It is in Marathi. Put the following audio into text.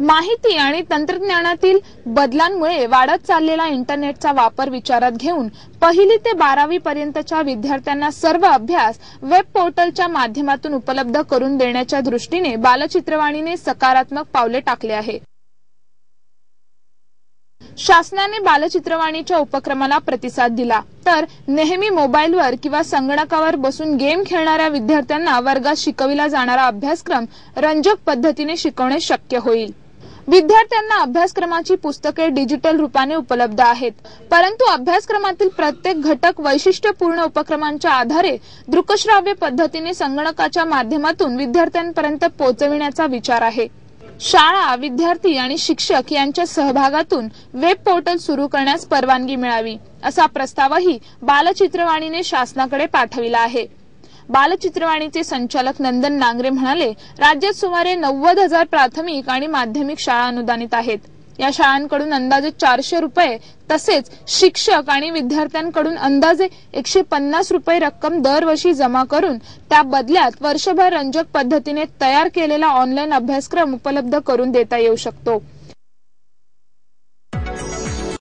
माहिती आणि तंत्रज्ञानातील बदलांमुळे वाढत चाललेला इंटरनेटचा वापर विचारात घेऊन 1ली ते 12वी पर्यंतच्या विद्यार्थ्यांना सर्व अभ्यास वेब पोर्टलच्या माध्यमातून उपलब्ध करून देण्याच्या दृष्टीने बालचित्रवाणीने सकारात्मक पावले टाकले आहे। शासनाने बालचित्रवाणीच्या उपक्रमाला प्रतिसाद दिला तर नेहमी मोबाईलवर किंवा संगणकावर बसून गेम खेळणाऱ्या विद्यार्थ्यांना वर्गात शिकविला जाणारा अभ्यासक्रम रंजक पद्धतीने शिकवणे शक्य होईल। विद्यार्थ्यांना अभ्यासक्रमाची पुस्तके डिजिटल रूपाने उपलब्ध आहेत, परंतु अभ्यासक्रमातील प्रत्येक घटक वैशिष्ट्यपूर्ण उपक्रमांच्या आधारे दृकश्राव्य पद्धतीने संगणकाच्या माध्यमातून विद्यार्थ्यांपर्यंत पोहोचविण्याचा विचार आहे। शाळा, विद्यार्थी आणि शिक्षक यांच्या सहभागातून वेब पोर्टल सुरू करण्यास परवानगी मिळावी असा प्रस्तावही बालचित्रवाणीने शासनाकडे पाठविला आहे। बालचित्रवाणीचे संचालक नंदन नांगरे म्हणाले, राज्यात सुमारे 90,000 प्राथमिक आणि माध्यमिक शाळा अनुदानित आहेत। या शाळांकडून अंदाजे 400 रुपये तसेच शिक्षक आणि विद्यार्थ्यांकडून अंदाजे 150 रुपये रक्कम दरवर्षी जमा करून त्या बदल्यात वर्षभर रंजक पद्धतीने तयार केलेला ऑनलाईन अभ्यासक्रम उपलब्ध करून देता येऊ शकतो।